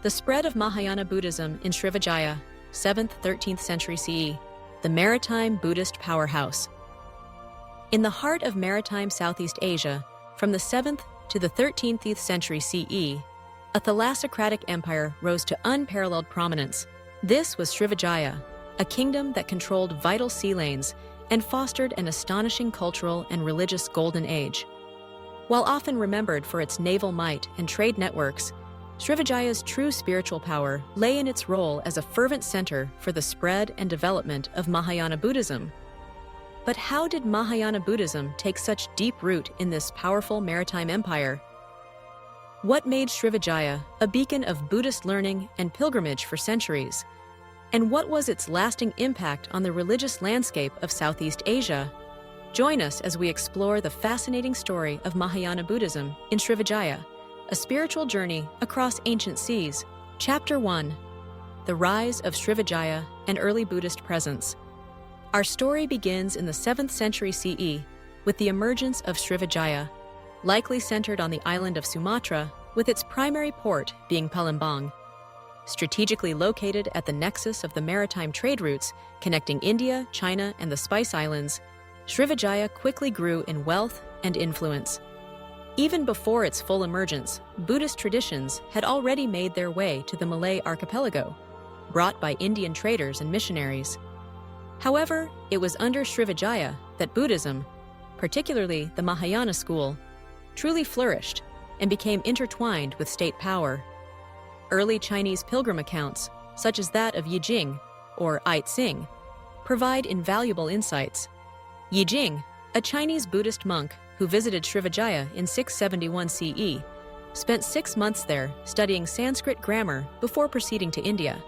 The spread of Mahayana Buddhism in Srivijaya, 7th–13th century CE, the Maritime Buddhist powerhouse. In the heart of maritime Southeast Asia, from the 7th to the 13th century CE, a thalassocratic empire rose to unparalleled prominence. This was Srivijaya, a kingdom that controlled vital sea lanes and fostered an astonishing cultural and religious golden age. While often remembered for its naval might and trade networks, Srivijaya's true spiritual power lay in its role as a fervent center for the spread and development of Mahayana Buddhism. But how did Mahayana Buddhism take such deep root in this powerful maritime empire? What made Srivijaya a beacon of Buddhist learning and pilgrimage for centuries? And what was its lasting impact on the religious landscape of Southeast Asia? Join us as we explore the fascinating story of Mahayana Buddhism in Srivijaya, a spiritual journey across ancient seas. Chapter 1: The Rise of Srivijaya and Early Buddhist Presence. Our story begins in the 7th century CE with the emergence of Srivijaya, likely centered on the island of Sumatra, with its primary port being Palembang. Strategically located at the nexus of the maritime trade routes connecting India, China, and the Spice Islands, Srivijaya quickly grew in wealth and influence. Even before its full emergence, Buddhist traditions had already made their way to the Malay archipelago, brought by Indian traders and missionaries. However, it was under Srivijaya that Buddhism, particularly the Mahayana school, truly flourished and became intertwined with state power. Early Chinese pilgrim accounts, such as that of Yijing, or Yijing, provide invaluable insights. Yijing, a Chinese Buddhist monk who visited Srivijaya in 671 CE, spent 6 months there studying Sanskrit grammar before proceeding to India.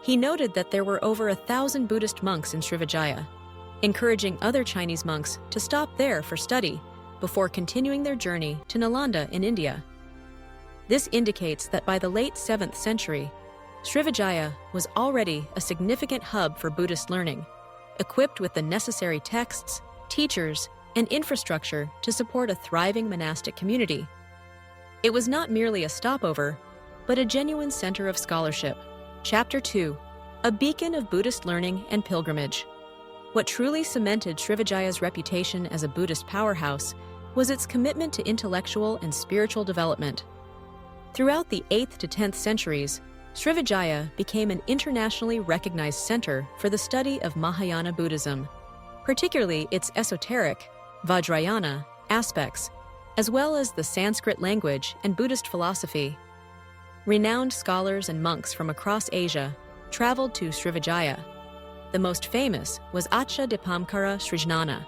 He noted that there were over 1,000 Buddhist monks in Srivijaya, encouraging other Chinese monks to stop there for study before continuing their journey to Nalanda in India. This indicates that by the late 7th century, Srivijaya was already a significant hub for Buddhist learning, equipped with the necessary texts, teachers, and infrastructure to support a thriving monastic community. It was not merely a stopover, but a genuine center of scholarship. Chapter 2: A beacon of Buddhist learning and pilgrimage. What truly cemented Srivijaya's reputation as a Buddhist powerhouse was its commitment to intellectual and spiritual development. Throughout the 8th to 10th centuries, Srivijaya became an internationally recognized center for the study of Mahayana Buddhism, particularly its esoteric, Vajrayana, aspects, as well as the Sanskrit language and Buddhist philosophy. Renowned scholars and monks from across Asia traveled to Srivijaya. The most famous was Accha Dipamkara Srijnana,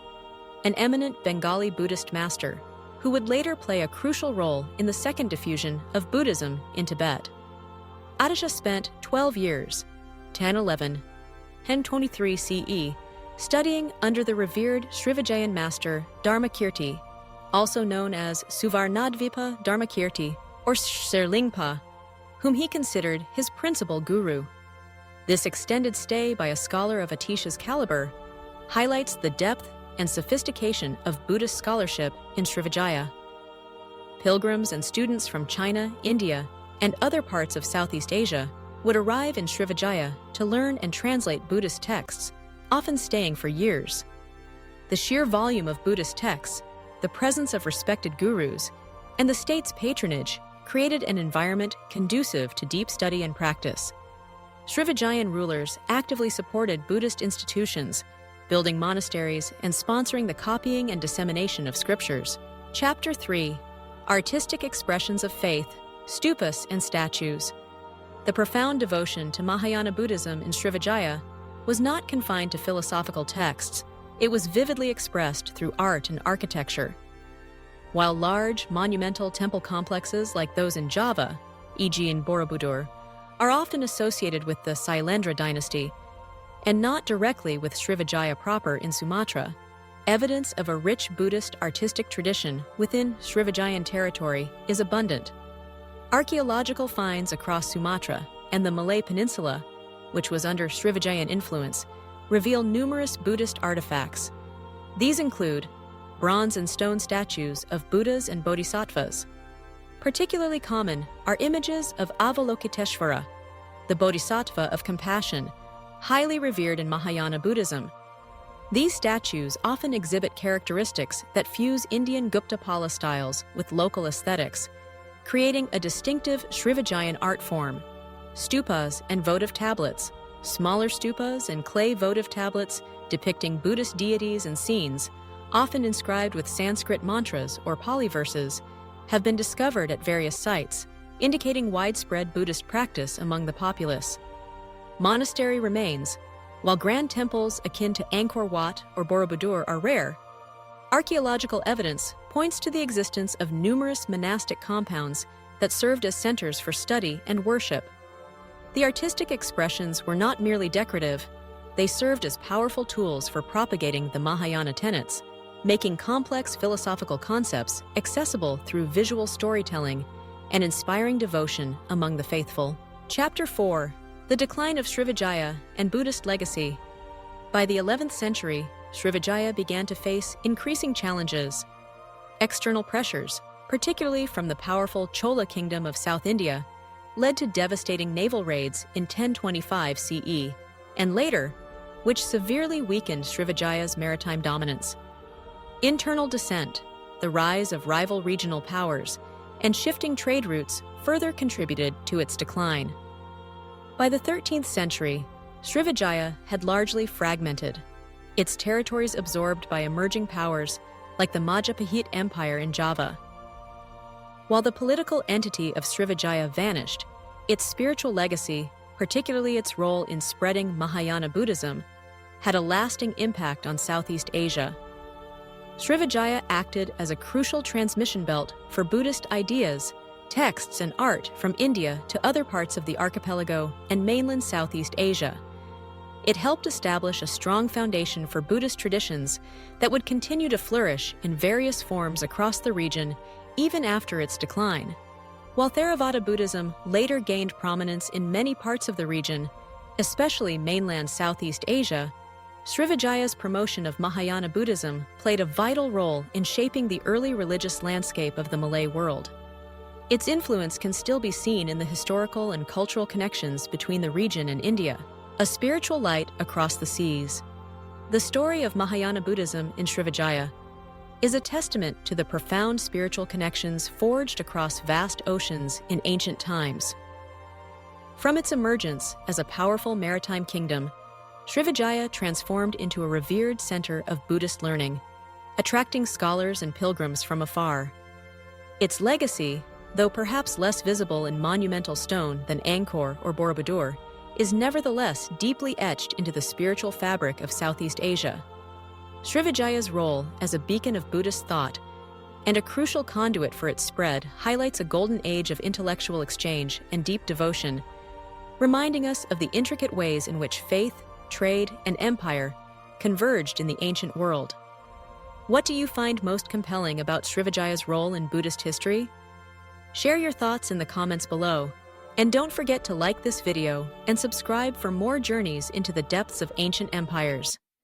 an eminent Bengali Buddhist master who would later play a crucial role in the second diffusion of Buddhism in Tibet. Accha spent 12 years, 1011, 1023 CE, studying under the revered Srivijayan master Dharmakirti, also known as Suvarnadvipa Dharmakirti or Sherlingpa, whom he considered his principal guru. This extended stay by a scholar of Atisha's caliber highlights the depth and sophistication of Buddhist scholarship in Srivijaya. Pilgrims and students from China, India, and other parts of Southeast Asia would arrive in Srivijaya to learn and translate Buddhist texts, often staying for years. The sheer volume of Buddhist texts, the presence of respected gurus, and the state's patronage created an environment conducive to deep study and practice. Srivijayan rulers actively supported Buddhist institutions, building monasteries and sponsoring the copying and dissemination of scriptures. Chapter 3: Artistic Expressions of Faith, Stupas and Statues. The profound devotion to Mahayana Buddhism in Srivijaya was not confined to philosophical texts. It was vividly expressed through art and architecture. While large, monumental temple complexes like those in Java, e.g. in Borobudur, are often associated with the Sailendra dynasty, and not directly with Srivijaya proper in Sumatra, evidence of a rich Buddhist artistic tradition within Srivijayan territory is abundant. Archaeological finds across Sumatra and the Malay Peninsula, which was under Srivijayan influence, reveal numerous Buddhist artifacts. These include bronze and stone statues of Buddhas and Bodhisattvas, Particularly common are images of Avalokiteshvara, the Bodhisattva of compassion, highly revered in Mahayana Buddhism. These statues often exhibit characteristics that fuse Indian Gupta-Pala styles with local aesthetics, creating a distinctive Srivijayan art form. Stupas and votive tablets, smaller stupas and clay votive tablets depicting Buddhist deities and scenes, often inscribed with Sanskrit mantras or Pali verses, have been discovered at various sites, indicating widespread Buddhist practice among the populace. Monastery remains, while grand temples akin to Angkor Wat or Borobudur are rare, archaeological evidence points to the existence of numerous monastic compounds that served as centers for study and worship. The artistic expressions were not merely decorative, they served as powerful tools for propagating the Mahayana tenets, making complex philosophical concepts accessible through visual storytelling and inspiring devotion among the faithful. Chapter 4: The Decline of Srivijaya and Buddhist Legacy. By the 11th century, Srivijaya began to face increasing challenges. External pressures, particularly from the powerful Chola kingdom of South India, led to devastating naval raids in 1025 CE, and later, which severely weakened Srivijaya's maritime dominance. Internal dissent, the rise of rival regional powers, and shifting trade routes further contributed to its decline. By the 13th century, Srivijaya had largely fragmented, its territories absorbed by emerging powers like the Majapahit Empire in Java. While the political entity of Srivijaya vanished, its spiritual legacy, particularly its role in spreading Mahayana Buddhism, had a lasting impact on Southeast Asia. Srivijaya acted as a crucial transmission belt for Buddhist ideas, texts, and art from India to other parts of the archipelago and mainland Southeast Asia. It helped establish a strong foundation for Buddhist traditions that would continue to flourish in various forms across the region even after its decline. While Theravada Buddhism later gained prominence in many parts of the region, especially mainland Southeast Asia, Srivijaya's promotion of Mahayana Buddhism played a vital role in shaping the early religious landscape of the Malay world. Its influence can still be seen in the historical and cultural connections between the region and India, a spiritual light across the seas. The story of Mahayana Buddhism in Srivijaya is a testament to the profound spiritual connections forged across vast oceans in ancient times. From its emergence as a powerful maritime kingdom, Srivijaya transformed into a revered center of Buddhist learning, attracting scholars and pilgrims from afar. Its legacy, though perhaps less visible in monumental stone than Angkor or Borobudur, is nevertheless deeply etched into the spiritual fabric of Southeast Asia. Srivijaya's role as a beacon of Buddhist thought and a crucial conduit for its spread highlights a golden age of intellectual exchange and deep devotion, reminding us of the intricate ways in which faith, trade, and empire converged in the ancient world. What do you find most compelling about Srivijaya's role in Buddhist history? Share your thoughts in the comments below, and don't forget to like this video and subscribe for more journeys into the depths of ancient empires.